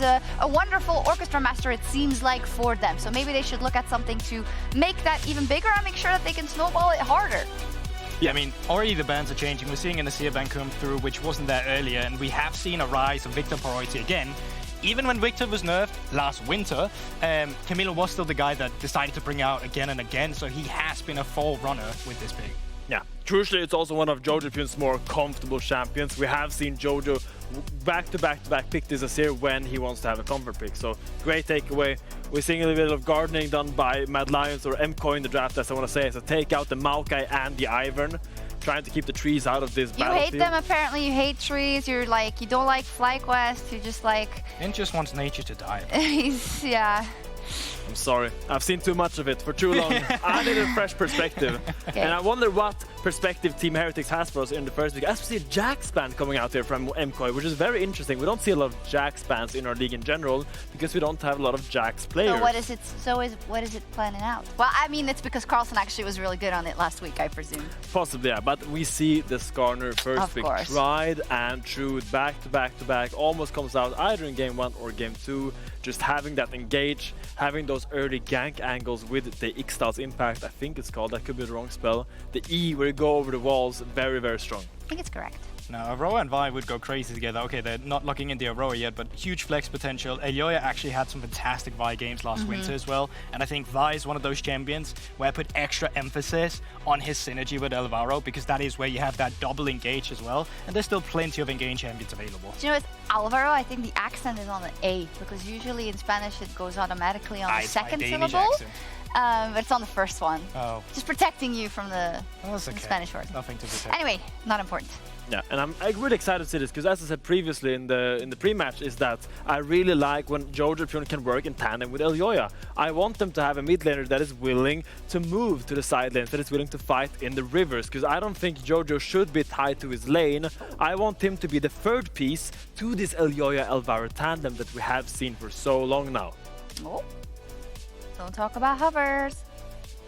a wonderful orchestra master, it seems like, for them. So maybe they should look at something to make that even bigger and make sure that they can snowball it harder. Yeah, I mean, already the bans are changing. We're seeing an Azir ban come through, which wasn't there earlier, and we have seen a rise of Viktor priority again. Even when Viktor was nerfed last winter, Kamiloo was still the guy that decided to bring out again and again, so he has been a forerunner with this pick. Yeah, crucially, it's also one of Jojopyun's more comfortable champions. We have seen Jojo back-to-back pick this Azir when he wants to have a comfort pick. So, great takeaway. We're seeing a little bit of gardening done by Mad Lions or MKOI in the draft, as I want to say. So, take out the Maokai and the Ivern, trying to keep the trees out of this battlefield. You hate them, apparently. You hate trees. You're like, you don't like FlyQuest. You just like... And just wants nature to die. Yeah. I'm sorry. I've seen too much of it for too long. I need a fresh perspective. Okay. And I wonder what perspective Team Heretics has for us in the first week. As we see a Jax ban coming out there from MKOI, which is very interesting. We don't see a lot of Jax bans in our league in general because we don't have a lot of Jax players. So what is it planning out? Well, I mean, it's because Carlsen actually was really good on it last week, I presume. Possibly, yeah. But we see the Skarner first pick tried and true, back to back, almost comes out either in game 1 or game 2. Just having that engage, having those early gank angles with the Ixtal's impact, I think it's called, that could be the wrong spell. The E where you go over the walls, very, very strong. I think it's correct. Now, Aurora and Vi would go crazy together. Okay, they're not locking in the Aurora yet, but huge flex potential. Elyoya actually had some fantastic Vi games last winter as well, and I think Vi is one of those champions where I put extra emphasis on his synergy with Alvaro, because that is where you have that double engage as well, and there's still plenty of engage champions available. Do you know, with Alvaro, I think the accent is on the A, because usually in Spanish it goes automatically on the second syllable. But it's on the first one. Oh. Just protecting you from the Spanish word. Nothing to protect. Anyway, not important. Yeah, and I'm really excited to see this because, as I said previously in the pre-match, is that I really like when Jojopyun can work in tandem with Elyoya. I want them to have a mid laner that is willing to move to the side lanes, that is willing to fight in the rivers, because I don't think Jojo should be tied to his lane. I want him to be the third piece to this Elyoya-Alvaro tandem that we have seen for so long now. Oh. Don't talk about hovers.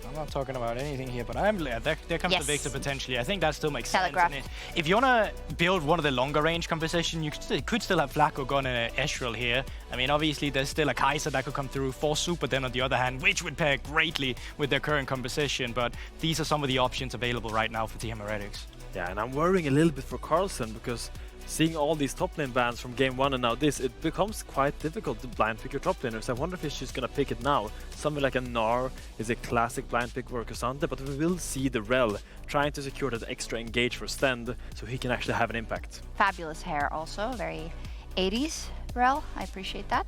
I'm not talking about anything here, but there comes the Viktor potentially. I think that still makes sense. Telegraph. And if you want to build one of the longer range composition, you could still have FLICKR going in an Ezreal here. I mean, obviously, there's still a Kai'Sa that could come through for Supa then on the other hand, which would pair greatly with their current composition. But these are some of the options available right now for Team Heretics. Yeah, and I'm worrying a little bit for Carlsen because seeing all these top lane bans from game 1 and now this, it becomes quite difficult to blind pick your top laners. I wonder if he's just gonna pick it now. Something like a Gnar is a classic blind pick for Cassandra, but we will see the Rell trying to secure that extra engage for Stend so he can actually have an impact. Fabulous hair also, very 80s Rell, I appreciate that.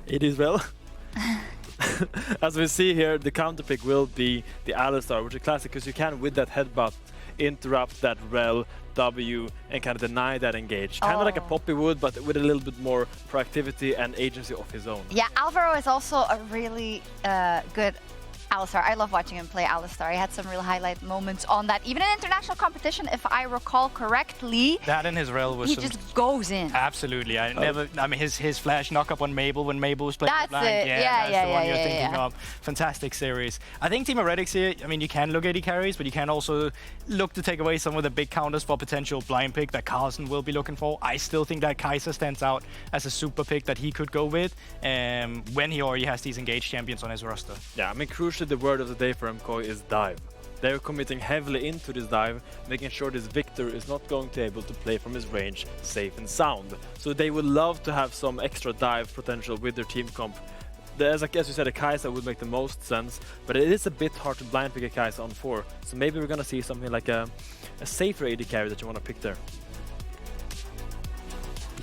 80s Rell? As we see here, the counter pick will be the Alistar, which is classic because you can, with that headbutt, interrupt that Rell W and kind of deny that engage. Kind of like a Poppy would, but with a little bit more proactivity and agency of his own. Yeah, Alvaro is also a really good Alistar. I love watching him play Alistar. He had some real highlight moments on that. Even in international competition, if I recall correctly. That and his Rell was he just goes in. Absolutely. I mean, his flash knock-up on Mabel when Mabel was playing That's blind. it. Yeah, that's the one you're thinking of. Fantastic series. I think Team Heretics here, I mean, you can look AD carries, but you can also look to take away some of the big counters for potential blind pick that Carlsen will be looking for. I still think that Kai'Sa stands out as a super pick that he could go with when he already has these engaged champions on his roster. Yeah, I mean, crucially, the word of the day for MKOI is dive. They're committing heavily into this dive, making sure this Viktor is not going to be able to play from his range safe and sound. So they would love to have some extra dive potential with their team comp. As you said, a Kai'Sa would make the most sense, but it is a bit hard to blind pick a Kai'Sa on 4. So maybe we're gonna see something like a safer AD carry that you want to pick there.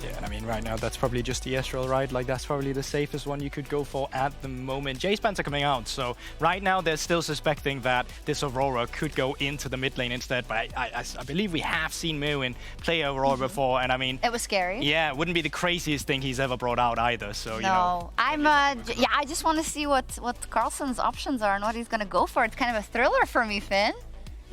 Yeah, I mean, right now, that's probably just the Ezreal, right? Like, that's probably the safest one you could go for at the moment. Jace bans are coming out, so right now, they're still suspecting that this Aurora could go into the mid lane instead, but I believe we have seen Myrwn play Aurora before, and I mean... It was scary. Yeah, it wouldn't be the craziest thing he's ever brought out either, so, you know... I just want to see what Carlsen's options are and what he's going to go for. It's kind of a thriller for me, Finn.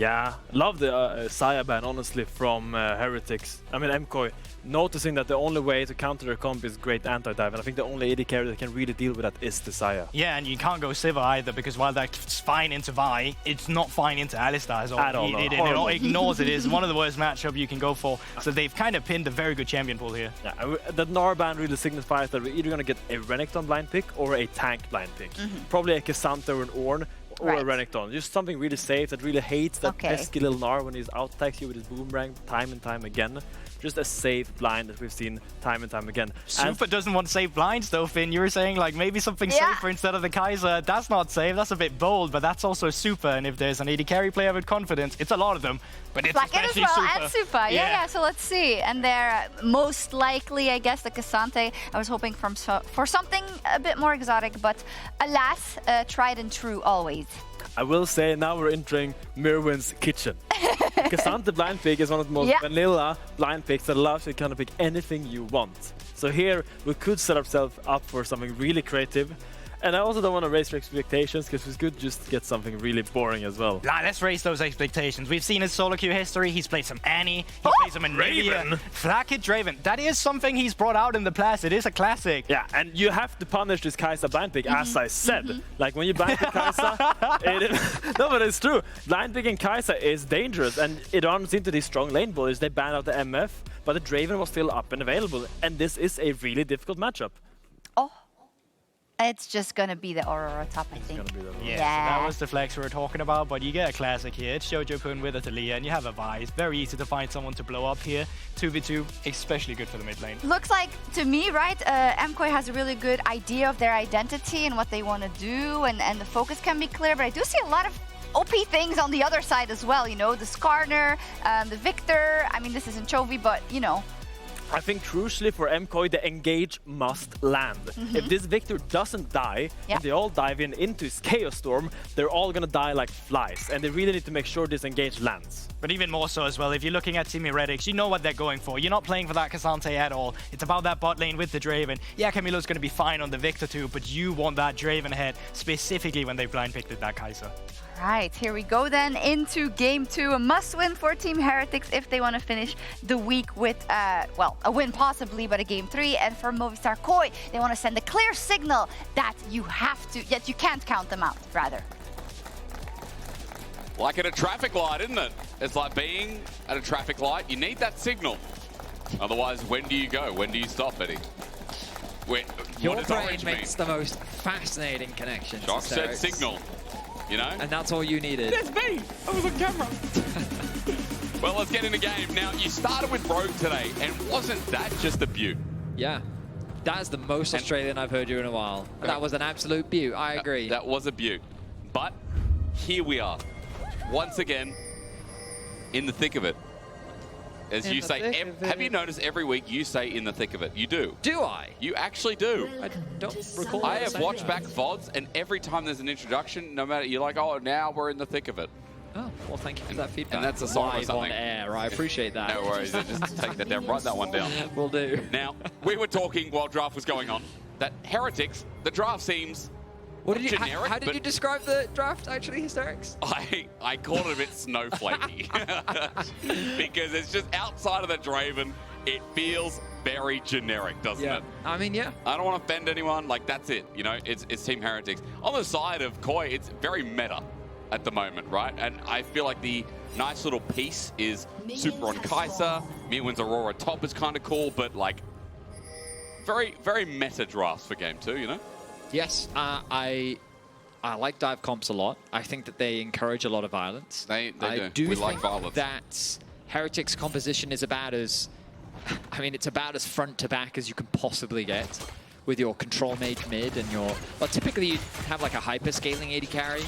Yeah, love the Saya ban, honestly, from Heretics. I mean, MKOI, noticing that the only way to counter their comp is great anti-dive, and I think the only AD carry that can really deal with that is the Saya. Yeah, and you can't go Siva either, because while that's fine into Vi, it's not fine into Alistar At all, no. It ignores it. It's one of the worst matchups you can go for. So they've kind of pinned a very good champion pool here. Yeah, the Gnar ban really signifies that we're either going to get a Renekton blind pick or a tank blind pick. Probably a K'Sante or an Ornn. Or a Renekton, just something really safe that really hates that pesky little Gnar when he's out-attacks you with his boomerang time and time again. Just a safe blind that we've seen time and time again. Supa doesn't want safe blinds though, Finn. You were saying like maybe something safer instead of the Kai'Sa. That's not safe, that's a bit bold, but that's also Supa. And if there's an AD carry player with confidence, it's a lot of them. But it's Flakked especially as well, Supa. and Supa. Yeah, so let's see. And they're most likely, I guess, the K'Sante. I was hoping for something a bit more exotic, but alas, tried and true always. I will say now we're entering Myrwn's kitchen. K'Sante blind pick is one of the most vanilla blind picks that allows you to kind of pick anything you want. So here we could set ourselves up for something really creative. And I also don't want to raise your expectations because we could just get something really boring as well. Let's raise those expectations. We've seen his solo queue history. He's played some Annie. He plays some Draven. Flakked Draven. That is something he's brought out in the past. It is a classic. Yeah, and you have to punish this Kai'Sa blind pick, as I said. Like when you blind pick Kai'Sa, no, but it's true. Blind picking Kai'Sa is dangerous, and it runs into these strong lane bowlers. They banned out the MF, but the Draven was still up and available, and this is a really difficult matchup. It's just gonna be the Aurora top, I think. Yeah, so that was the flex we were talking about, but you get a classic here. It's Jojopyun with a Taliyah, and you have a Vi. It's very easy to find someone to blow up here. 2v2, especially good for the mid lane. Looks like, to me, right, MKOI has a really good idea of their identity and what they want to do, and the focus can be clear, but I do see a lot of OP things on the other side as well, you know, the Skarner, the Viktor. I mean, this isn't Chovy, but, you know. I think crucially for MKOI, the engage must land. If this Viktor doesn't die, and they all dive into his Chaos Storm, they're all gonna die like flies, and they really need to make sure this engage lands. But even more so as well, if you're looking at Team Heretics, you know what they're going for. You're not playing for that K'Sante at all. It's about that bot lane with the Draven. Yeah, Kamiloo's gonna be fine on the Viktor too, but you want that Draven head, specifically when they blind picked that Kai'Sa. Right, here we go then into Game 2. A must-win for Team Heretics if they want to finish the week with, well, a win possibly, but a Game 3. And for Movistar KOI, they want to send a clear signal that you have to, that you can't count them out, rather. Like at a traffic light, isn't it? It's like being at a traffic light. You need that signal. Otherwise, when do you go? When do you stop, Eddie? Your brain makes the most fascinating connections. Shock said signal. You know? And that's all you needed. That's me! I was on camera. Well, let's get in the game. Now, you started with Rogue today, and wasn't that just a beaut? Yeah. That is the most Australian I've heard you in a while. That was an absolute beaut, I agree. That was a beaut. But here we are, once again, in the thick of it. As you say, have you noticed every week you say in the thick of it? You do. Do I? You actually do. I don't recall. I have watched back VODs, and every time there's an introduction, no matter, you're like, oh, now we're in the thick of it. Oh, well, thank you for that feedback. And that's a sign of something. On air, I appreciate that. No worries, just take that down, write that one down. Will do. Now, we were talking while draft was going on, that Heretics, the draft seems generic. How did you describe the draft, actually, Hysterics? I called it a bit snowflakey. Because it's just outside of the Draven, it feels very generic, doesn't it? I mean, yeah. I don't want to offend anyone, like that's it, you know, it's Team Heretics. On the side of KOI, it's very meta at the moment, right? And I feel like the nice little piece is Supa on Kai'Sa, Myrwn's Aurora top is kind of cool, but like, very, very meta drafts for Game 2, you know? Yes, I like dive comps a lot. I think that they encourage a lot of violence. They do. We think like violence. That Heretics composition is about as, I mean, it's about as front to back as you can possibly get with your control mage mid and your, well, typically you have like a hyper scaling AD carry.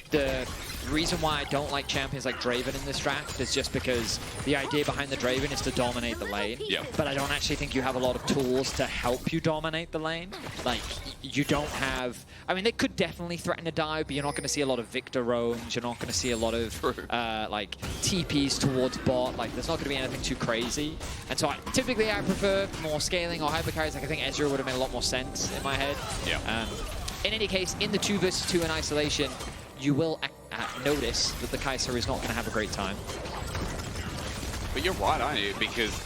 The reason why I don't like champions like Draven in this draft is just because the idea behind the Draven is to dominate the lane. But I don't actually think you have a lot of tools to help you dominate the lane. Like, you don't have... I mean, they could definitely threaten to dive, but you're not going to see a lot of Viktor roams. You're not going to see a lot of, like, TPs towards bot. Like, there's not going to be anything too crazy. And so, typically, I prefer more scaling or hyper carries. Like, I think Ezreal would have made a lot more sense in my head. In any case, in the 2 versus 2 in isolation, you will notice that the Kai'Sa is not going to have a great time. But you're right, aren't you? Because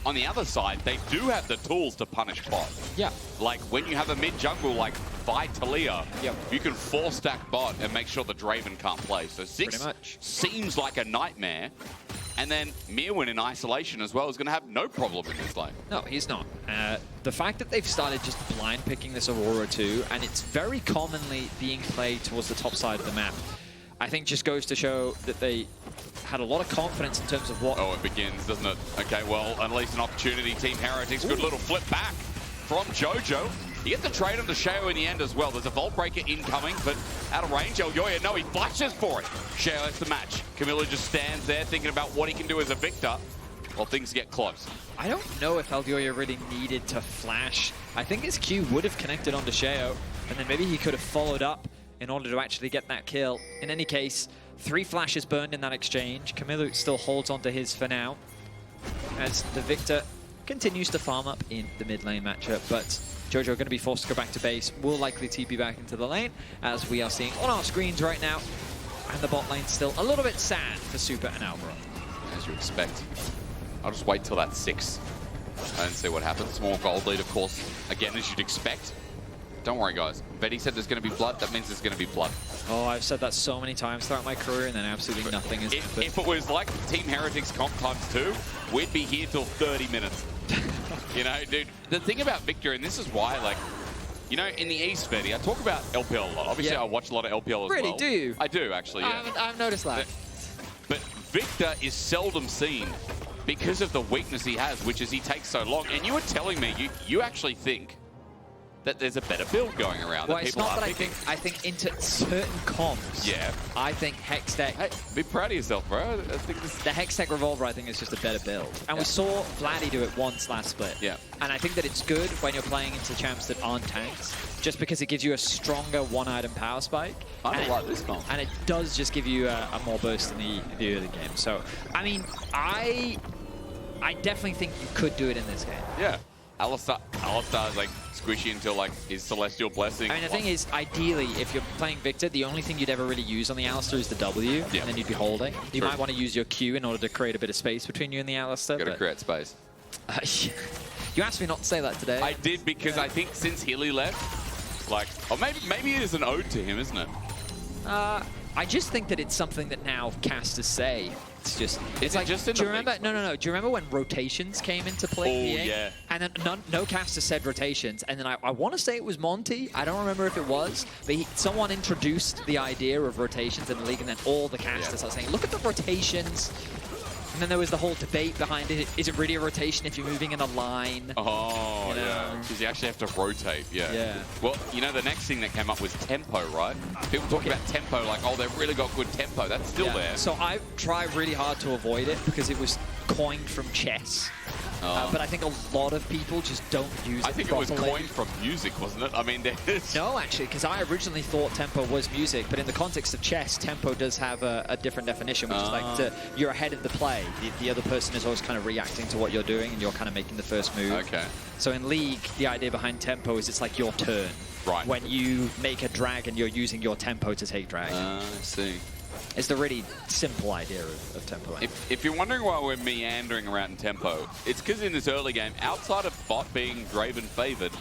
on the other side, they do have the tools to punish bot. Yeah. Like, when you have a mid-jungle like Taliyah, Yep. you can 4-stack bot and make sure the Draven can't play. So 6 Pretty much. seems like a nightmare. And then Myrwn in isolation as well is going to have no problem in this lane. No, he's not. The fact that they've started just blind picking this Aurora too, and it's very commonly being played towards the top side of the map, I think just goes to show that they had a lot of confidence in terms of what... Oh, it begins, doesn't it? Okay, well, at least an opportunity. Team Heretics, good little flip back from Jojo. You get the trade on the Sheo in the end as well. There's a Vault Breaker incoming, but out of range. Elyoya, no, he flashes for it. Sheo, that's the match. Kamiloo just stands there thinking about what he can do as a Viktor while things get close. I don't know if Elyoya really needed to flash. I think his Q would have connected onto Sheo, and then maybe he could have followed up in order to actually get that kill. In any case, 3 flashes burned in that exchange. Kamiloo still holds onto his for now, as the Viktor continues to farm up in the mid lane matchup, but Jojo going to be forced to go back to base, will likely TP back into the lane, as we are seeing on our screens right now. And the bot lane still a little bit sad for Supa and Alvaro. As you expect. I'll just wait till that's 6 and see what happens. Small gold lead, of course, again, as you'd expect. Don't worry, guys. Betty said there's going to be blood. That means there's going to be blood. Oh, I've said that so many times throughout my career, and then absolutely nothing is happened. If it was like Team Heretics comp ×2, we'd be here till 30 minutes. You know, dude, the thing about Viktor, and this is why, like, you know, in the East, Betty, I talk about LPL a lot. Obviously, Yeah. I watch a lot of LPL as well. Really, do you? I do, actually, yeah. I've noticed that. But Viktor is seldom seen because of the weakness he has, which is he takes so long. And you were telling me you actually think that there's a better build going around. Well, that it's people not are that picking. I think into certain comps, Yeah. I think Hextech, Hey, be proud of yourself, bro. I think this. the Hextech Revolver, I think, is just a better build. And we saw Vladdy do it once last split. Yeah. And I think that it's good when you're playing into champs that aren't tanks, just because it gives you a stronger one-item power spike. I don't And like this comp. And it does just give you a more burst in the early game. So, I mean, I definitely think you could do it in this game. Yeah. Alistar is like squishy until like his Celestial Blessing. I mean, the thing is, ideally, if you're playing Viktor, the only thing you'd ever really use on the Alistar is the W, Yeah. and then you'd be holding. You True. might want to use your Q in order to create a bit of space between you and the Alistar. Gotta but- create space. You asked me not to say that today. I did because I think since Healy left, like, or maybe it is an ode to him, isn't it? I just think that it's something that now casters say. It's just, Is it just in do you the remember? leagues? No. Do you remember when rotations came into play? Oh, PA? yeah. And then no caster said rotations, and then I want to say it was Monty. I don't remember if it was, but someone introduced the idea of rotations in the league, and then all the casters are saying, "Look at the rotations." And then there was the whole debate behind it. Is it really a rotation if you're moving in a line? Oh, You know? yeah. Because you actually have to rotate, yeah. Yeah. Well, you know, the next thing that came up was tempo, right? People talking about tempo like, oh, they've really got good tempo. That's still there. So I tried really hard to avoid it because it was coined from chess. But I think a lot of people just don't use it I think it was properly. coined from music, wasn't it? I mean, there's... No, actually, because I originally thought tempo was music, but in the context of chess, tempo does have a different definition, which is like you're ahead of the play. The other person is always kind of reacting to what you're doing, and you're kind of making the first move. Okay. So in League, the idea behind tempo is it's like your turn. Right. When you make a drag and you're using your tempo to take drag. I see. It's the really simple idea of tempo. If you're wondering why we're meandering around in tempo, it's because in this early game, outside of bot being Draven favored,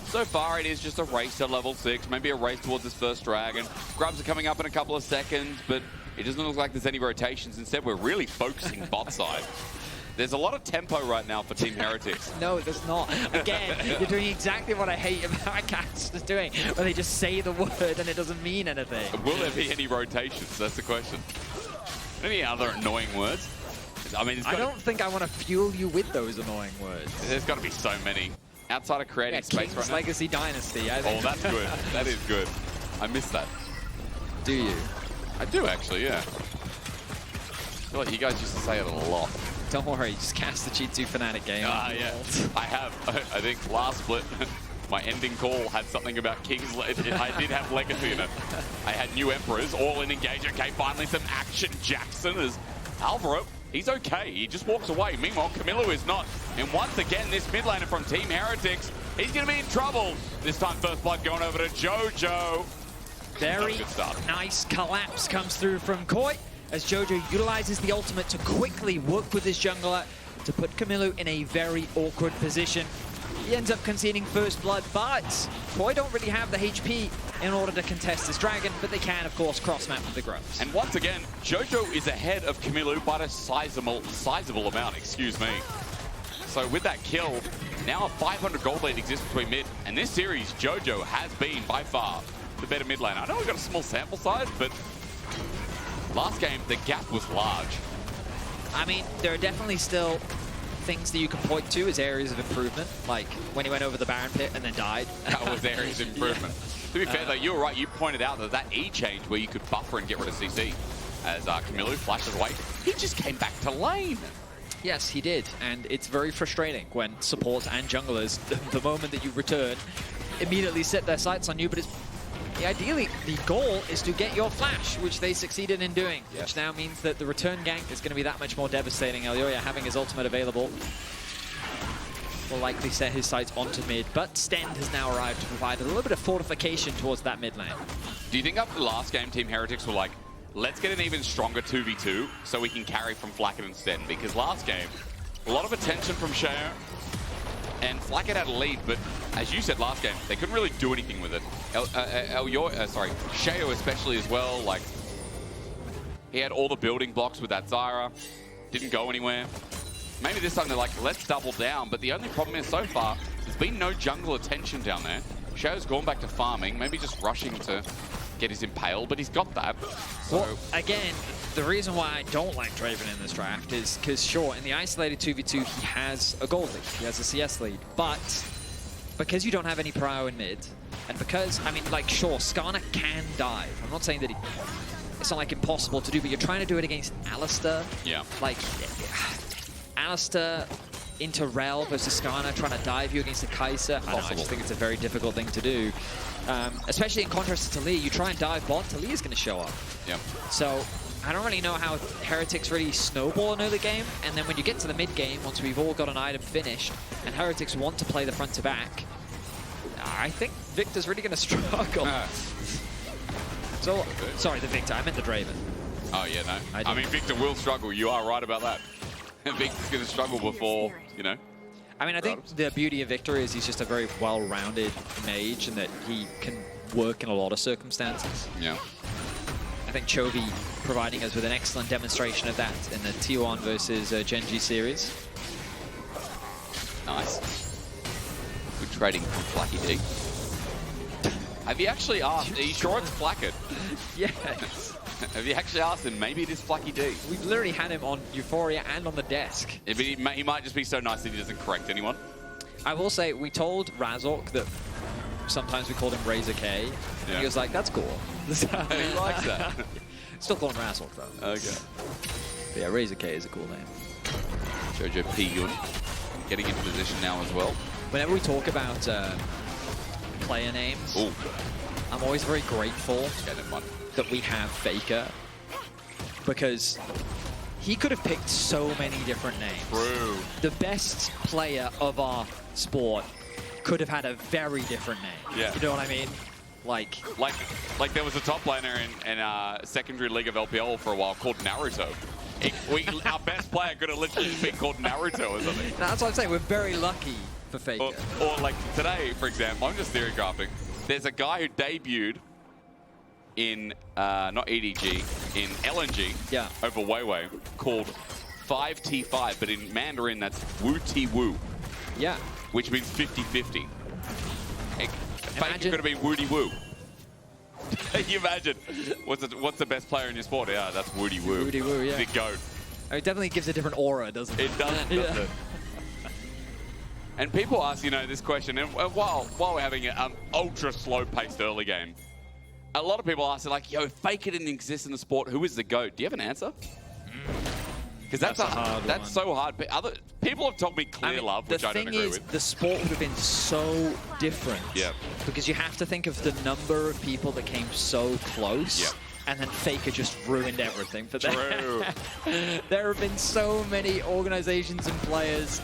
so far it is just a race to level 6, maybe a race towards this first dragon. Grubs are coming up in a couple of seconds, but it doesn't look like there's any rotations. Instead, we're really focusing bot side. There's a lot of tempo right now for Team Heretics. No, there's not. Again, you're doing exactly what I hate about casters doing, where they just say the word and it doesn't mean anything. Will there be any rotations? That's the question. Any other annoying words? I mean, I don't think I want to fuel you with those annoying words. There's got to be so many. Outside of creating space King's right now. Legacy Dynasty. I Oh, think. that's good. That is good. I missed that. Do you? I do actually, yeah. I feel like you guys used to say it a lot. Don't worry, just cast the G2 Fnatic game. Ah, yeah. I have. I think last split, my ending call had something about King's. I did have Legacy in it. I had new Emperors, all in engage. Okay, finally some action. Jackson is Alvaro. He's okay. He just walks away. Meanwhile, Kamiloo is not. And once again, this mid laner from Team Heretics, he's going to be in trouble. This time, first blood going over to Jojo. Very good start. nice collapse comes through from KOI as Jojo utilizes the ultimate to quickly work with his jungler to put Kamiloo in a very awkward position. He ends up conceding first blood, but KOI don't really have the HP in order to contest this dragon, but they can, of course, cross-map with the Groves. And once again, Jojo is ahead of Kamiloo by a sizable amount, excuse me. So with that kill, now a 500 gold lead exists between mid, and this series, Jojo has been by far the better mid lane. I know we've got a small sample size, but last game, the gap was large. I mean, there are definitely still things that you can point to as areas of improvement, like when he went over the Baron pit and then died. That was areas of improvement. Yeah. To be fair, though, you were right. You pointed out that E change where you could buffer and get rid of CC as Kamiloo flashes away. He just came back to lane. Yes, he did, and it's very frustrating when support and junglers, the moment that you return, immediately set their sights on you, but ideally, the goal is to get your flash, which they succeeded in doing, which now means that the return gank is going to be that much more devastating. Elyoya, having his ultimate available, will likely set his sights onto mid, but Stend has now arrived to provide a little bit of fortification towards that mid lane. Do you think after the last game, Team Heretics were like, let's get an even stronger 2v2 so we can carry from Flakked and Stend? Because last game, a lot of attention from Sheo, and Flakked had a lead, but as you said last game, they couldn't really do anything with it. Sheo especially as well, like, he had all the building blocks with that Zyra, didn't go anywhere. Maybe this time they're like, let's double down, but the only problem is so far, there's been no jungle attention down there. Sheo's gone back to farming, maybe just rushing to get his impale, but he's got that. So well, again, the reason why I don't like Draven in this draft is because, sure, in the isolated 2v2, he has a gold lead, he has a CS lead, but because you don't have any prio in mid, and because, I mean, like, sure, Skarner can dive. I'm not saying that it's not, like, impossible to do, but you're trying to do it against Alistar. Yeah. Like, Alistar into Rell versus Skarner, trying to dive you against a Kai'Sa. I just think it's a very difficult thing to do. Especially in contrast to Taliyah, you try and dive bot, Taliyah's going to show up. Yep. So I don't really know how Heretics really snowball an early game, and then when you get to the mid game, once we've all got an item finished, and Heretics want to play the front to back, I think Viktor's really going to struggle. So, sorry, the Viktor, I meant the Draven. Oh yeah, no. I mean, Viktor will struggle, you are right about that. Viktor's going to struggle before, you know. I mean, I think the beauty of Viktor is he's just a very well-rounded mage and that he can work in a lot of circumstances. Yeah. I think Chovy providing us with an excellent demonstration of that in the T1 versus Genji series. Nice. Good trading from Flakked D. Have you actually asked, are you sure it's Flakked? Yes. Have you actually asked him? Maybe it is Flakked D. We've literally had him on Euphoria and on the desk. But he might just be so nice that he doesn't correct anyone. I will say, we told Razork that sometimes we called him Razor K. And he was like, that's cool. He likes that. Still call him Razork, though. Okay. But yeah, Razor K is a cool name. Jojopyun getting into position now as well. Whenever we talk about player names, I'm always very grateful that we have FLICKR, because he could have picked so many different names. True. The best player of our sport could have had a very different name. Yeah. You know what I mean? Like there was a top laner in secondary league of LPL for a while called Naruto. Our best player could have literally been called Naruto or something. That's what I'm saying. We're very lucky for FLICKR. Or like today, for example, I'm just theory crafting. There's a guy who debuted in, not EDG, in LNG over Weiwei called 5T5, but in Mandarin that's Wu Ti Wu. Yeah. Which means 50-50. FLICKR could have been Woody Woo. Can you imagine? What's the best player in your sport? Yeah, that's Woody Woo. Woody Woo, yeah. The GOAT. It definitely gives a different aura, doesn't it? It does, doesn't it? And people ask, you know, this question, and while we're having an ultra slow-paced early game, a lot of people ask, like, yo, if FLICKR didn't exist in the sport, who is the GOAT? Do you have an answer? Because that's so hard. People have told me clear love, which I don't agree with. The sport would have been so different. Yeah. Because you have to think of the number of people that came so close. Yeah. And then FLICKR just ruined everything for them. True. There have been so many organizations and players.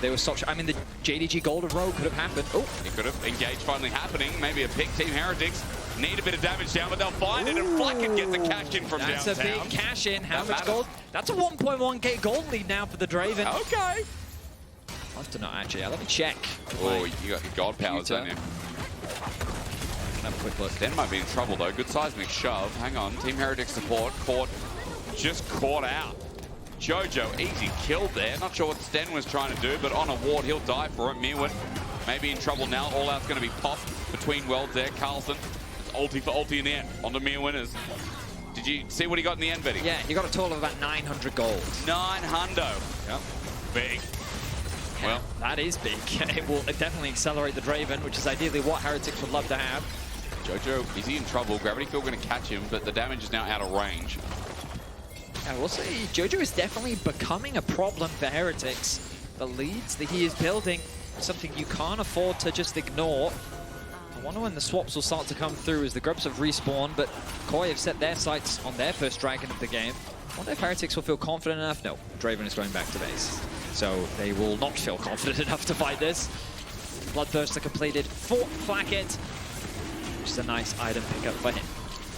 they were such. I mean, the JDG Golden Row could have happened. Oh, It could have. Engage finally happening. Maybe a pick. Team Heretics need a bit of damage down, but they'll find it, and Flakked gets a cash in from that's downtown. a big cash in. How That much matters. gold? That's a 1.1k gold lead now for the Draven. Okay. I have to know, actually. Let me check. Oh, you got the god powers, don't you? Have a quick look. Stend might be in trouble, though. Good seismic shove. Hang on. Team Heretics support. Just caught out. Jojo, easy kill there. Not sure what Stend was trying to do, but on a ward, he'll die for it. Myrwn maybe in trouble now. All out's going to be popped between worlds there. Carlsen, it's ulti for ulti in the end. On the Myrwn. Did you see what he got in the end, Betty? Yeah, he got a total of about 900 gold. 900. Yep. Big. Well, that is big. It will definitely accelerate the Draven, which is ideally what Heretics would love to have. Jojo, is he in trouble? Gravity Field going to catch him, but the damage is now out of range. I will say, Jojo is definitely becoming a problem for Heretics. The leads that he is building is something you can't afford to just ignore. I wonder when the swaps will start to come through as the Grubs have respawned, but KOI have set their sights on their first dragon of the game. I wonder if Heretics will feel confident enough. No, Draven is going back to base. So they will not feel confident enough to fight this. Bloodthirst are completed for Flakked, which is a nice item pickup for him.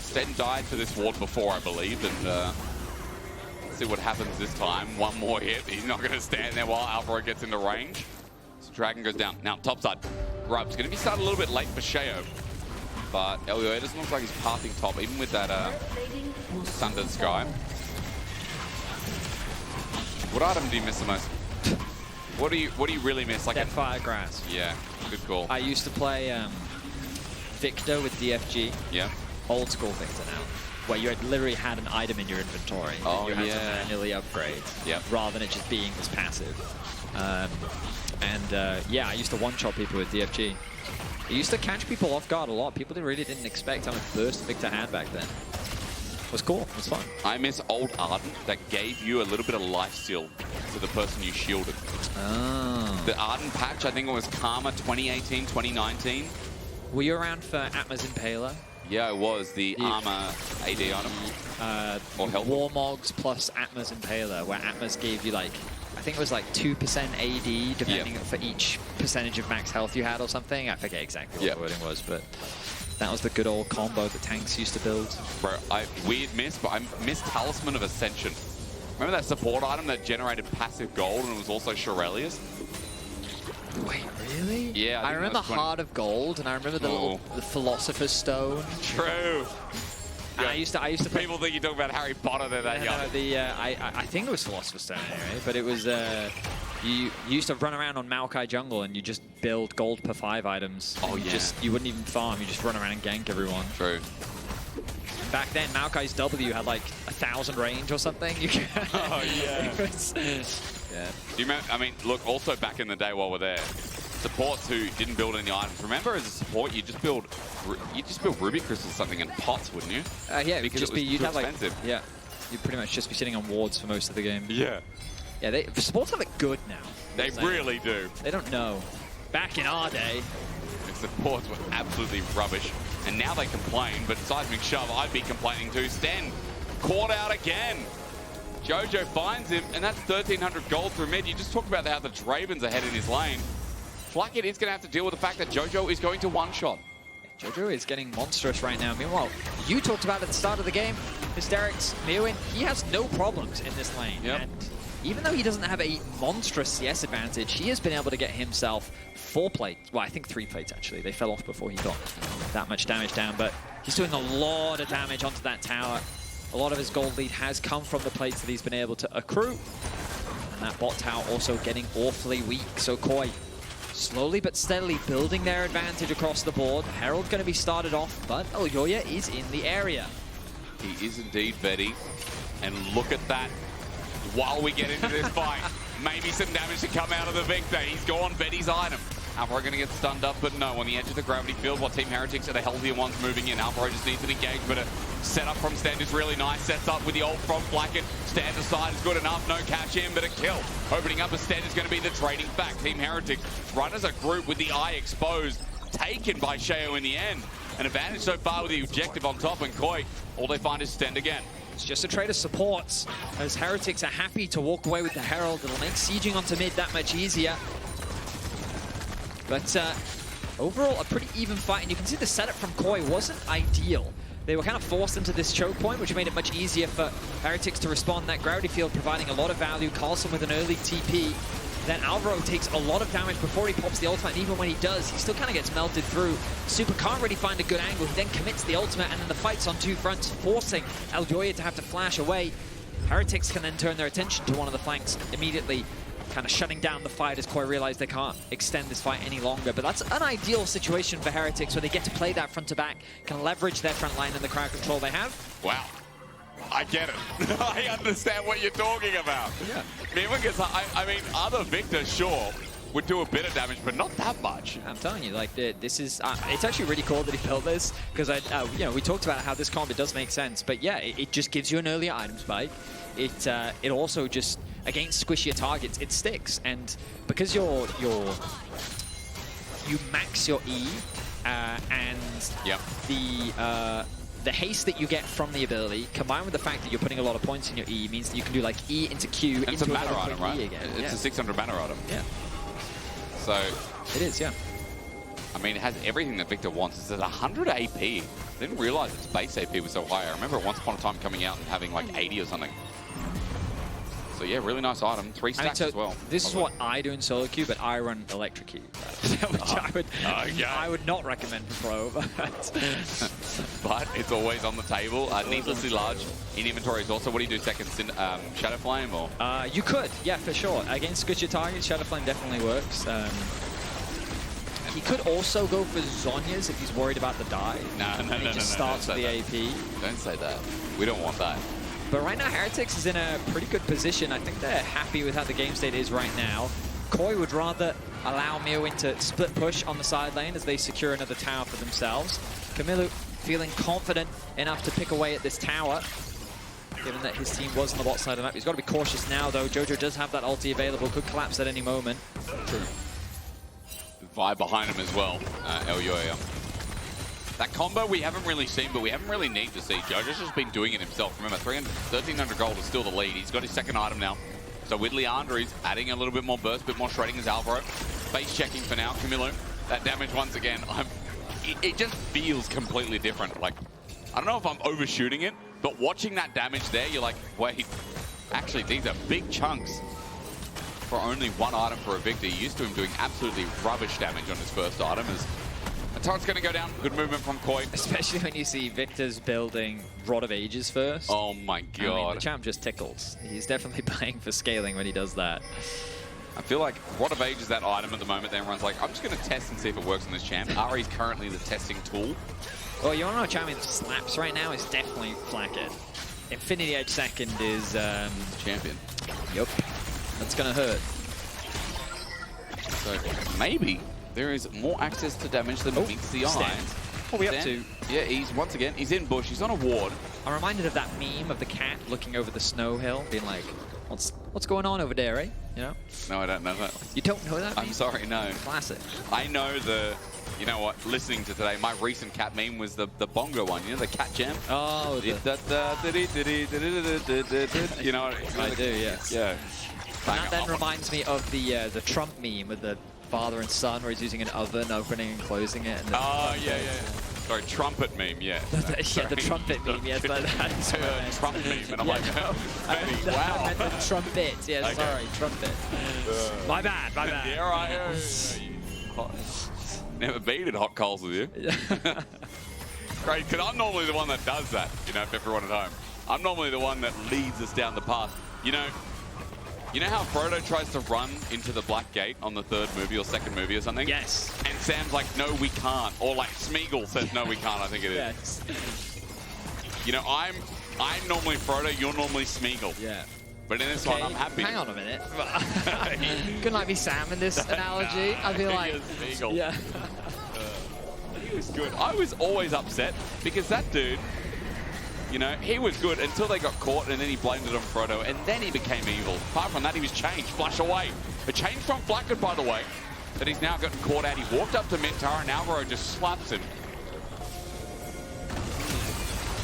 Stend died to this ward before, I believe, and let's see what happens this time. One more hit. He's not going to stand there while Alvaro gets into range. So Dragon goes down. Now, topside. Grub's going to be started a little bit late for Sheo, but Elyoya doesn't look like he's pathing top, even with that Sundered Sky. What item do you miss the most? What do you really miss? Like Fire Grass. Yeah, good call. I used to play Viktor with DFG. Yeah. Old school Viktor now, where you had literally had an item in your inventory. Oh, you had yeah. to manually upgrade. Yep. Rather than it just being this passive. Yeah, I used to one-shot people with DFG. It used to catch people off guard a lot. People really didn't expect how much burst Viktor had back then. It was cool. It was fun. I miss old Ardent that gave you a little bit of life steal to the person you shielded. Oh. The Ardent patch, I think it was Karma 2018, 2019. Were you around for Atma's Impaler? Yeah, it was the armor AD item. Or health. Warmogs plus Atma's Impaler, where Atma's gave you like, I think it was like 2% AD, depending for each percentage of max health you had or something. I forget exactly what the wording was, but that was the good old combo that tanks used to build. Bro, weird miss, but I missed Talisman of Ascension. Remember that support item that generated passive gold and it was also Shirelius? Wait, really? Yeah. I remember Heart of Gold, and I remember the Philosopher's Stone. True. And I used to play. People think you talk about Harry Potter, they're that young. I think it was Philosopher's Stone anyway, but it was you used to run around on Maokai Jungle and you just build gold per 5 items. Oh yeah. You wouldn't even farm, you just run around and gank everyone. True. Back then, Maokai's W had like 1,000 range or something. Oh yeah. Yeah. Do you remember? I mean, look. Also, back in the day, while we're there, supports who didn't build any items. Remember, as a support, you just build ruby crystals or something in pots, wouldn't you? Yeah, because it was you'd too have expensive. Like, yeah, you'd pretty much just be sitting on wards for most of the game. Yeah. Yeah, supports have it good now. They really do. They don't know. Back in our day, the supports were absolutely rubbish, and now they complain. But seismic shove, I'd be complaining too. Stend caught out again. Jojo finds him, and that's 1,300 gold through mid. You just talked about how the Draven's ahead in his lane. Flakked is going to have to deal with the fact that Jojo is going to one-shot. Jojo is getting monstrous right now. Meanwhile, you talked about at the start of the game, Hysterics, Myrwn, he has no problems in this lane. Yep. And even though he doesn't have a monstrous CS advantage, he has been able to get himself 4 plates. Well, I think 3 plates, actually. They fell off before he got that much damage down, but he's doing a lot of damage onto that tower. A lot of his gold lead has come from the plates that he's been able to accrue. And that bot tower also getting awfully weak. So KOI slowly but steadily building their advantage across the board. Herald going to be started off, but Elyoya is in the area. He is indeed, Betty. And look at that. While we get into this fight, maybe some damage to come out of the Viktor. He's gone Betty's item. Alvaro going to get stunned up, but no, on the edge of the gravity field, while Team Heretics are the healthier ones moving in. Alvaro just needs an engage, but a setup from Stend is really nice. Sets up with the ult from Flakked. Stand aside is good enough. No catch in, but a kill. Opening up a Stend is going to be the trading fact. Team Heretics run as a group with the eye exposed. Taken by Sheo in the end. An advantage so far with the objective on top, and KOI, all they find is Stend again. It's just a trade of supports, as Heretics are happy to walk away with the Herald. It'll make sieging onto mid that much easier. But overall, a pretty even fight, and you can see the setup from KOI wasn't ideal. They were kind of forced into this choke point, which made it much easier for Heretics to respond. That gravity field providing a lot of value. Carlsen with an early TP. Then Alvaro takes a lot of damage before he pops the ultimate, and even when he does, he still kind of gets melted through. Supa can't really find a good angle. He then commits the ultimate, and then the fight's on two fronts, forcing Elyoya to have to flash away. Heretics can then turn their attention to one of the flanks immediately, kind of shutting down the fight as KOI realize they can't extend this fight any longer. But that's an ideal situation for Heretics, where they get to play that front to back, can leverage their front line and the crowd control they have. Wow. I get it. I understand what you're talking about. Yeah. I mean, other Viktor, sure, would do a bit of damage, but not that much. I'm telling you, like, this is... it's actually really cool that he built this, because, you know, we talked about how this combo does make sense, but yeah, it just gives you an earlier item spike. It also just, against squishier targets, it sticks. And because you max your E, and yep. The haste that you get from the ability, combined with the fact that you're putting a lot of points in your E, means that you can do like E into Q and into it's a mana another item, right? E again. It's a 600 mana item. Yeah. So it is, yeah. I mean, it has everything that Viktor wants. It's at 100 AP. I didn't realize its base AP was so high. I remember once upon a time coming out and having like 80 or something. So yeah, really nice item. 3 stacks as well. This is what I do in solo queue, but I run electric queue, which I would not recommend for pro. But it's always on the table. Needlessly large in inventory as well. So what do you do second? Shadow Flame or? You could, yeah, for sure. Against squishy targets, Shadow Flame definitely works. He could also go for Zhonya's if he's worried about the dive. No. He just starts with the AP. Don't say that. We don't want that. But right now, Heretics is in a pretty good position. I think they're happy with how the game state is right now. KOI would rather allow Myrwn to split push on the side lane as they secure another tower for themselves. Kamiloo feeling confident enough to pick away at this tower, given that his team was on the bot side of the map. He's got to be cautious now, though. Jojo does have that ulti available, could collapse at any moment. True. Vibe behind him as well, Elyoya. That combo we haven't really seen, but we haven't really needed to see. Jojo's just been doing it himself. Remember, 1,300 gold is still the lead. He's got his second item now. So with Leandra, he's adding a little bit more burst, a bit more shredding as Alvaro. Base checking for now. Kamiloo, that damage once again. It just feels completely different. Like, I don't know if I'm overshooting it, but watching that damage there, you're like, wait, actually, these are big chunks for only one item for a Viktor. You're used to him doing absolutely rubbish damage on his first item. The turret's going to go down. Good movement from KOI. Especially when you see Viktor's building Rod of Ages first. Oh my god. I mean, the champ just tickles. He's definitely playing for scaling when he does that. I feel like Rod of Ages is that item at the moment that everyone's like, I'm just going to test and see if it works on this champ. Ari's currently the testing tool. Well, you want to know champion slaps right now is definitely Flakked. Infinity Edge second is... champion. Yup. That's going to hurt. So maybe there is more access to damage than meets the eye. Stend. What are we up to? Yeah, he's in bush. He's on a ward. I'm reminded of that meme of the cat looking over the snow hill, being like, what's going on over there, eh? You know? No, I don't know that. You don't know that meme? I'm sorry, no. Classic. I know you know what, listening to today, my recent cat meme was the bongo one, you know, the cat jam? Oh, you know what I do, yes. Yeah. That then reminds me of the Trump meme with the father and son, where he's using an oven, opening and closing it. And yeah. Sorry, trumpet meme, yeah. Yeah, the trumpet meme, yes. That's Trump meme, and I'm like, wow. I meant the trumpet, yeah, okay. Sorry, trumpet. My bad. Yeah, right. Never been at hot coals with you. Great, because I'm normally the one that does that, you know, for everyone at home. I'm normally the one that leads us down the path. You know how Frodo tries to run into the Black Gate on the third movie or second movie or something? Yes. And Sam's like, no, we can't. Or like Smeagol says, no, we can't, I think it is. Yes. You know, I'm normally Frodo, you're normally Smeagol. Yeah. But in this one, I'm happy. Hang on a minute. Couldn't I be Sam in this analogy? I'd be like, Smeagol. yeah. He was good. I was always upset because that dude, you know, he was good until they got caught, and then he blamed it on Frodo, and then he became evil. Apart from that, he was changed. Flash away. A change from Flakked, by the way, that he's now gotten caught out. He walked up to Mintar, and Alvaro just slaps him.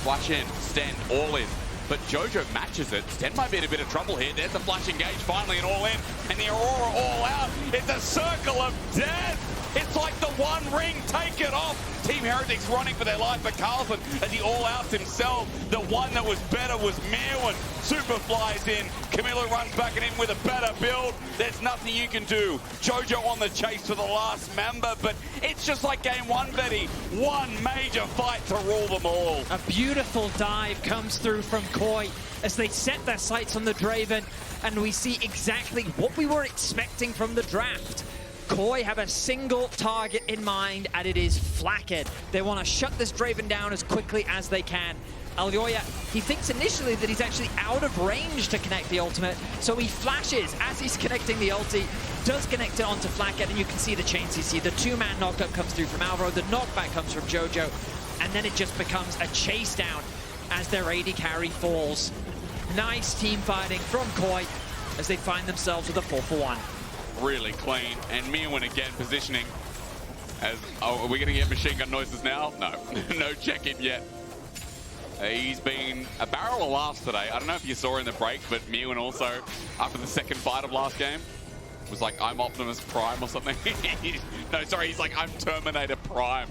Flash in. Stend. All in. but Jojo matches it. Stend might be in a bit of trouble here. There's the flash engage finally and all in, and the Aurora all out. It's a circle of death. It's like the one ring, take it off. Team Heretics running for their life, but Carlsen, as he all outs himself, the one that was better was Myrwn. Supa flies in. Kamiloo runs back and in with a better build. There's nothing you can do. Jojo on the chase for the last member, but it's just like game one, Betty. One major fight to rule them all. A beautiful dive comes through from KOI as they set their sights on the Draven, and we see exactly what we were expecting from the draft. KOI have a single target in mind, and it is Flakked. They want to shut this Draven down as quickly as they can. Elyoya, he thinks initially that he's actually out of range to connect the ultimate, so he flashes as he's connecting the ulti, does connect it onto Flakked, and you can see the chain CC. The two-man knockup comes through from Alvaro, the knockback comes from Jojo, and then it just becomes a chase down as their AD carry falls. Nice team fighting from KOI as they find themselves with a 4-for-1. Really clean, and Myrwn again positioning as, oh, are we gonna get machine gun noises now? No, no check-in yet. He's been a barrel of laughs today. I don't know if you saw in the break, but Myrwn also, after the second fight of last game, was like, I'm Optimus Prime or something. No, sorry, he's like, I'm Terminator Prime.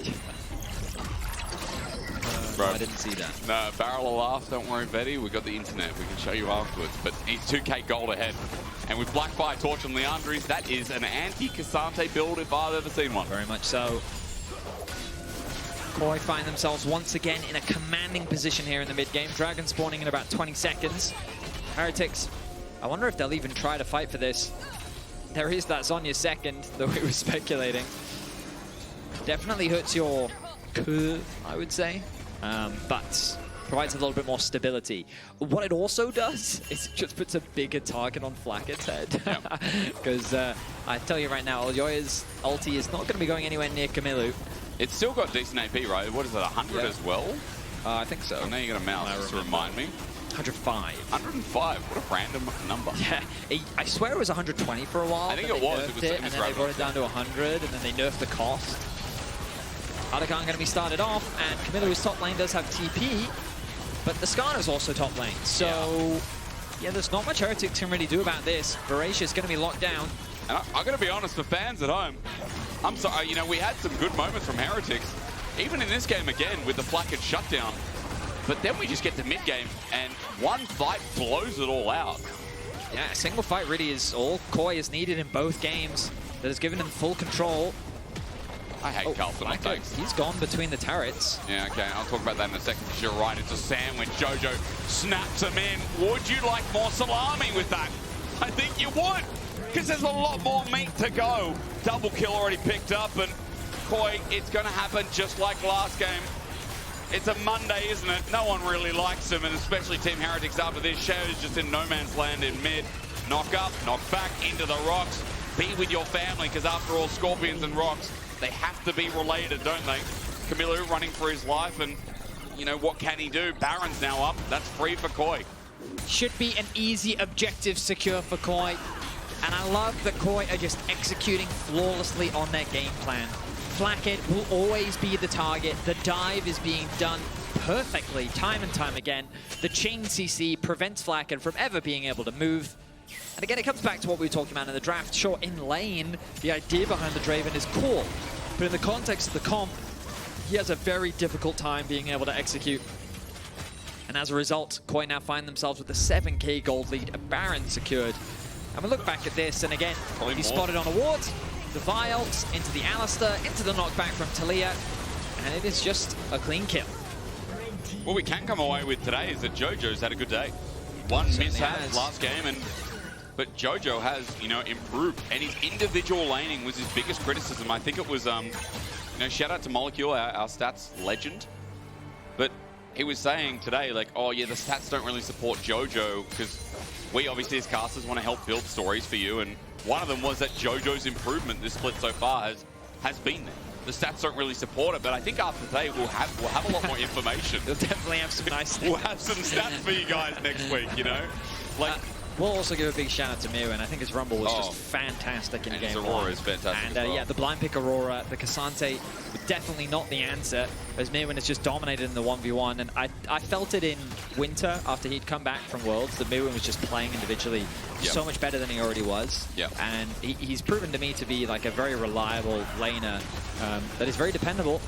Bro. I didn't see that. No, barrel of laughs, don't worry, Betty. We've got the internet. We can show you afterwards. But he's 2k gold ahead. And with Black Fire Torch and Leandries, that is an anti-Cassante build if I've ever seen one. Very much so. KOI find themselves once again in a commanding position here in the mid-game. Dragon spawning in about 20 seconds. Heretics, I wonder if they'll even try to fight for this. There is that Zhonya second that we were speculating. Definitely hurts your curve, I would say. But provides a little bit more stability. What it also does is it just puts a bigger target on Flakked's head. Because I tell you right now, Elyoya's ulti is not going to be going anywhere near Kamiloo. It's still got decent AP, right? What is it, 100 as well? I think so. I know you got a mouse just to remind me. 105. 105, what a random number. Yeah, I swear it was 120 for a while. I think it was. And then they brought it down to 100, and then they nerfed the cost. Arakan going to be started off, and Kamiloo's top lane does have TP, but the Skarner's also top lane. So, yeah, there's not much Heretics can really do about this. Voracious going to be locked down. And I got to be honest, for fans at home, I'm sorry, you know, we had some good moments from Heretics, even in this game again with the Flakked shutdown. But then we just get to mid-game, and one fight blows it all out. Yeah, a single fight really is all KOI is needed in both games. That has given him full control. I hate Carlsen, thanks. He's gone between the turrets. Yeah, okay, I'll talk about that in a second, because you're right, it's a sandwich. Jojo snaps him in. Would you like more salami with that? I think you would, because there's a lot more meat to go. Double kill already picked up, and KOI, it's going to happen just like last game. It's a Monday, isn't it? No one really likes him, and especially Team Heretics after this. Sheo's just in no man's land in mid. Knock up, knock back into the rocks. Be with your family, because after all, Scorpions and rocks, they have to be related, don't they? Kamiloo running for his life, and you know, what can he do? Baron's now up. That's free for KOI. Should be an easy objective secure for KOI. And I love that KOI are just executing flawlessly on their game plan. Flakked will always be the target. The dive is being done perfectly, time and time again. The chain CC prevents Flakked from ever being able to move. And again, it comes back to what we were talking about in the draft. Sure, in lane, the idea behind the Draven is cool. But in the context of the comp, he has a very difficult time being able to execute. And as a result, KOI now find themselves with a 7k gold lead, a Baron secured. And we look back at this, and again, he's spotted on a ward, the Vials, into the Alistar, into the knockback from Taliyah, and it is just a clean kill. What we can come away with today is that Jojo's had a good day. One mishap last game, but Jojo has, you know, improved, and his individual laning was his biggest criticism. I think it was, you know, shout out to Molecule, our stats legend, but he was saying today, like, oh yeah, the stats don't really support Jojo, because we obviously as casters want to help build stories for you, and one of them was that Jojo's improvement this split so far has been there. The stats don't really support it, but I think after today we'll have a lot more information. They'll definitely have some nice stats. We'll have some stats for you guys next week, you know? Like, we'll also give a big shout out to Myrwn. I think his Rumble was just fantastic in game Aurora 1. is fantastic And as well. yeah, the blind pick Aurora, the Cassante, definitely not the answer, as Myrwn has just dominated in the 1v1. And I felt it in Winter after he'd come back from Worlds, that Myrwn was just playing individually so much better than he already was. And he's proven to me to be like a very reliable laner that is very dependable.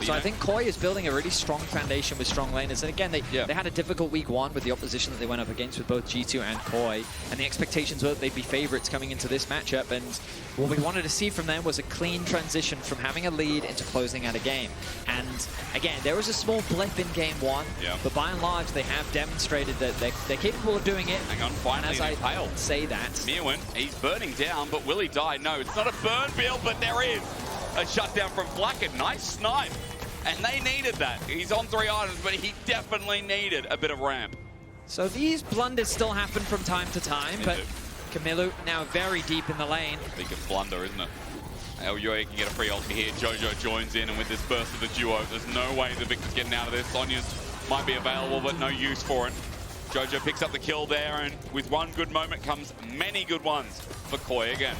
So I think KOI is building a really strong foundation with strong laners. And again, they had a difficult week 1 with the opposition that they went up against with both G2 and KOI. And the expectations were that they'd be favorites coming into this matchup. And what we wanted to see from them was a clean transition from having a lead into closing out a game. And again, there was a small blip in game 1, but by and large, they have demonstrated that they're capable of doing it. Hang on, finally and as I failed. say that, Myrwn, he's burning down, but will he die? No, it's not a burn build, but there is a shutdown from Flakked. Nice snipe. And they needed that. He's on 3 items, but he definitely needed a bit of ramp. So these blunders still happen from time to time, but Kamiloo now very deep in the lane. Big blunder, isn't it? Elyoya can get a free ulti here. Jojo joins in, and with this burst of the duo, there's no way the Viktor's getting out of this. Sonya's might be available, but no use for it. Jojo picks up the kill there, and with one good moment comes many good ones for KOI again.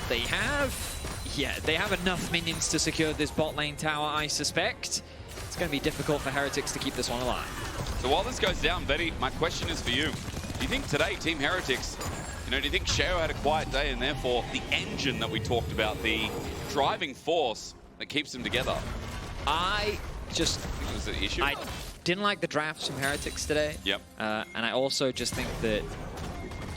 They have enough minions to secure this bot lane tower, I suspect. It's going to be difficult for Heretics to keep this one alive. So while this goes down, Betty, my question is for you. Do you think today, Team Heretics, do you think Sheo had a quiet day and therefore the engine that we talked about, the driving force that keeps them together? Was it an issue? I didn't like the drafts from Heretics today. And I also just think that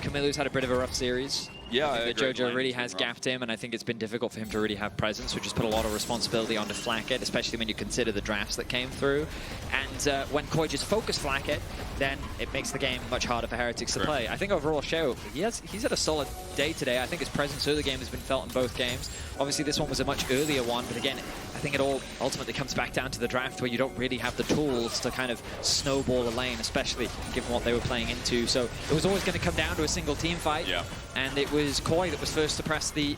Kamiloo's had a bit of a rough series. Yeah, I think that Jojo really has gapped him, and I think it's been difficult for him to really have presence, which has put a lot of responsibility onto Flakked, especially when you consider the drafts that came through. And when KOI just focus Flakked, then it makes the game much harder for Heretics to play. I think overall, Sheo, he's had a solid day today. I think his presence through the game has been felt in both games. Obviously, this one was a much earlier one, but again, I think it all ultimately comes back down to the draft, where you don't really have the tools to kind of snowball a lane, especially given what they were playing into. So it was always going to come down to a single team fight. And it was KOI that was first to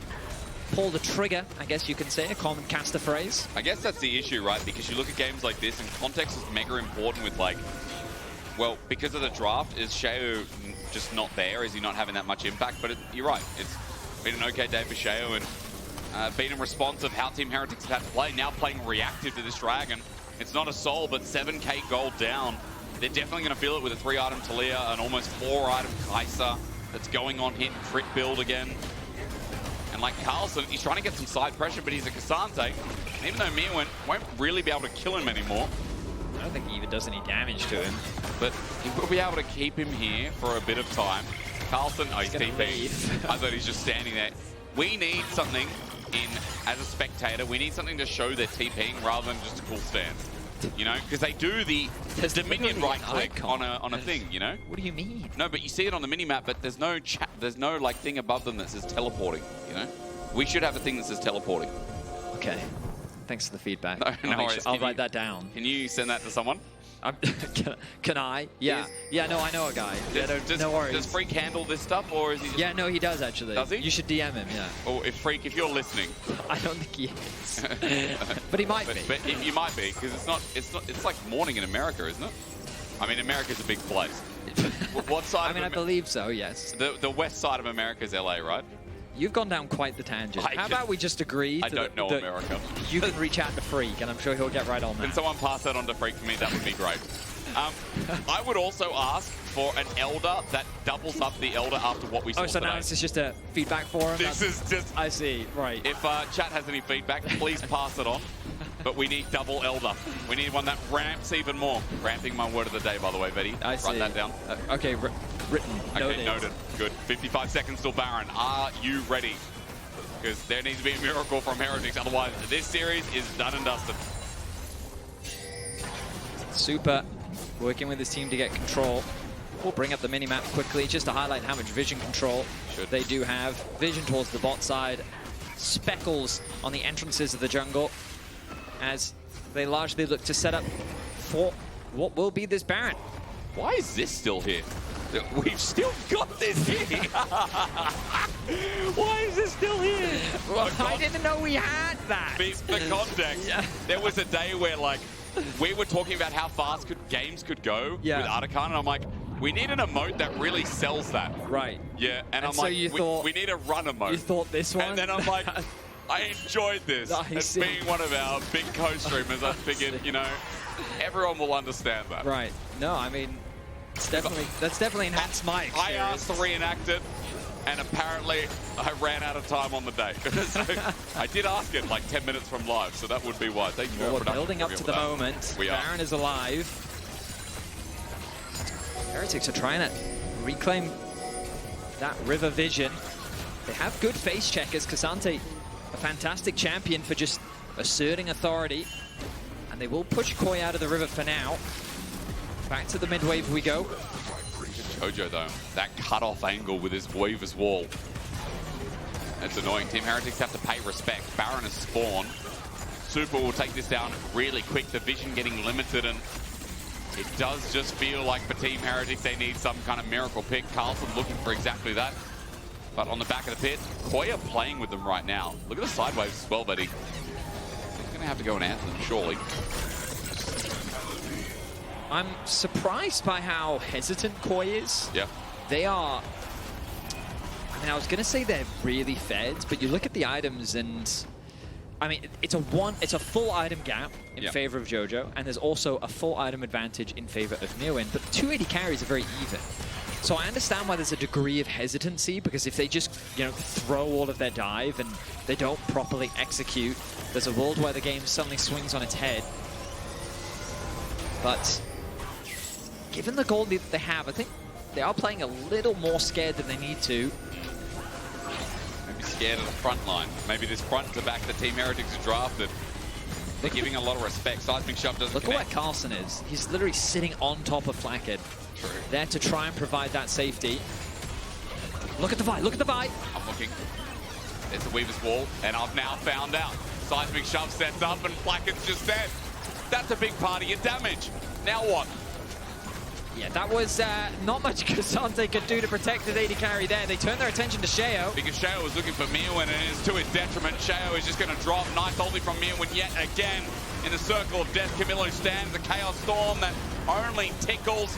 pull the trigger, I guess you can say, a common caster phrase. I guess that's the issue, right? Because you look at games like this, and context is mega important with, like, well, because of the draft, is Sheo just not there? Is he not having that much impact? But you're right, it's been an okay day for Sheo, and being in response of how Team Heretics have had to play, now playing reactive to this Dragon. It's not a soul, but 7k gold down. They're definitely going to feel it with a 3-item Taliyah, and almost 4-item Kai'Sa that's going on hit crit build again. And like Carlsen, he's trying to get some side pressure, but he's a Cassante. And even though Myrwn won't really be able to kill him anymore. I don't think he even does any damage to him. But he will be able to keep him here for a bit of time. Carlsen, he's TP'd. I thought he's just standing there. We need something as a spectator, we need something to show they're TPing rather than just a cool stance. Because they do the Dominion right click on a thing, What do you mean? No, but you see it on the minimap, but there's no like thing above them that says teleporting, We should have a thing that says teleporting. Okay. Thanks for the feedback. No worries. I'll write that down. Can you send that to someone? Can I? Yeah. No, I know a guy. No worries. Does Freak handle this stuff, or is he just... Yeah, no, he does, actually. Does he? You should DM him, yeah. Or if Freak, if you're listening. I don't think he is. But he might be. But you might be, because it's like morning in America, isn't it? I mean, America's a big place. What side I believe so, yes. The west side of America is LA, right? You've gone down quite the tangent. How about we just agree I don't know America. You can reach out to Freak, and I'm sure he'll get right on that. Can someone pass that on to Freak for me? That would be great. I would also ask for an Elder that doubles up the Elder after what we saw so today. now this is just a feedback for him? This is just... I see, right. If chat has any feedback, please pass it on. But we need double Elder. We need one that ramps even more. Ramping my word of the day, by the way, Betty. I see. Write that down. Okay, written. Okay, noted. Good. 55 seconds till Baron. Are you ready? Because there needs to be a miracle from Heretics. Otherwise, this series is done and dusted. Supa working with his team to get control. We'll bring up the minimap quickly just to highlight how much vision control they do have. Vision towards the bot side. Speckles on the entrances of the jungle as they largely look to set up for what will be this Baron. Why is this still here? We've still got this here. Why is this still here? Well, I didn't know we had that. For context, there was a day where, like, we were talking about how fast games could go with Artican, and I'm like, We need an emote that really sells that. Right. Yeah, and I'm so like, you thought, we need a run emote. You thought this one? And then I'm like, I enjoyed this. Nice. As being one of our big co-streamers, I figured, you know, everyone will understand that. Right. No, I mean, it's definitely that's definitely enhanced my experience. I asked to reenact it, and apparently I ran out of time on the day. So I did ask it like 10 minutes from live, so that would be why. Thank you for Well, we're building up to the moment. We are. Myrwn is alive. Heretics are trying to reclaim that river vision. They have good face checkers. K'Sante, a fantastic champion for just asserting authority. And they will push KOI out of the river for now. Back to the mid wave we go. Jojo though, that cut-off angle with his Weaver's Wall. That's annoying. Team Heretics have to pay respect. Baron has spawned. Supa will take this down really quick. The vision getting limited, and it does just feel like for Team Heretics they need some kind of miracle pick. Carlsen looking for exactly that. But on the back of the pit, KOI are playing with them right now. Look at the sideways as well, buddy. He's going to have to go and answer them, surely. I'm surprised by how hesitant KOI is. Yeah. They are... I mean, I was going to say they're really fed, but you look at the items and... I mean, it's a full item gap in favor of Jojo, and there's also a full item advantage in favor of Myrwn, but 280 carries are very even. So I understand why there's a degree of hesitancy, because if they just, you know, throw all of their dive and they don't properly execute, there's a world where the game suddenly swings on its head. But given the goal lead that they have, I think they are playing a little more scared than they need to. Maybe scared of the front line. Maybe this front to back the Team Heretics are drafted. They're giving a lot of respect. Seismic Shove doesn't Look connect. at where Carlsen is. He's literally sitting on top of Flakked. True. There to try and provide that safety. Look at the fight, look at the fight. I'm looking. There's the Weaver's Wall, and I've now found out. Seismic Shove sets up, and Flakked's just dead. That's a big part of your damage. Now what? Yeah, that was not much K'Sante could do to protect his AD carry there. They turned their attention to Sheo. Because Sheo was looking for Myrwn, and it is to his detriment. Sheo is just going to drop. Nice ulti from Myrwn yet again in the circle of death. Kamiloo stands the Chaos Storm that only tickles.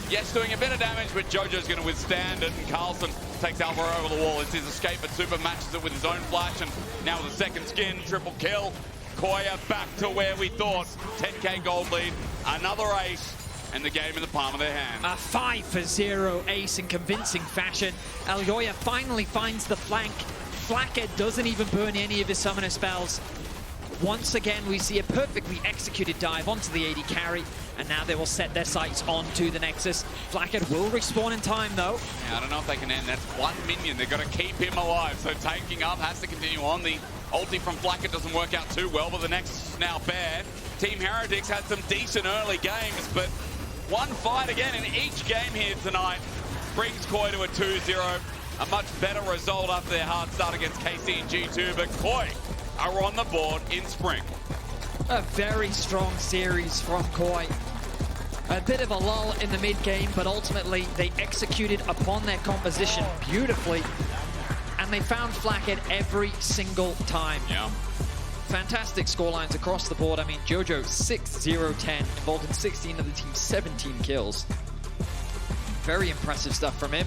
Yes, doing a bit of damage, but Jojo's going to withstand it, and Carlsen takes Alvaro over the wall. It's his escape, but Supa matches it with his own flash, and now with a second skin, triple kill. KOI back to where we thought. 10k gold lead, another ace, and the game in the palm of their hand. A 5-for-0 ace in convincing fashion. Elyoya finally finds the flank. Flakked doesn't even burn any of his summoner spells. Once again, we see a perfectly executed dive onto the AD carry, and now they will set their sights onto the Nexus. Flakked will respawn in time, though. Yeah, I don't know if they can end. That's one minion. They've got to keep him alive, so tanking up has to continue on. The ulti from Flakked doesn't work out too well, but the Nexus is now bare. Team Heretics had some decent early games, but one fight again in each game here tonight brings KOI to a 2-0. A much better result after their hard start against KC and G2, but KOI are on the board in Spring. A very strong series from KOI. A bit of a lull in the mid-game, but ultimately they executed upon their composition beautifully, and they found Flakked every single time. Yeah. Fantastic scorelines across the board. I mean, Jojo 6-0-10, involved in 16 of the team's 17 kills. Very impressive stuff from him.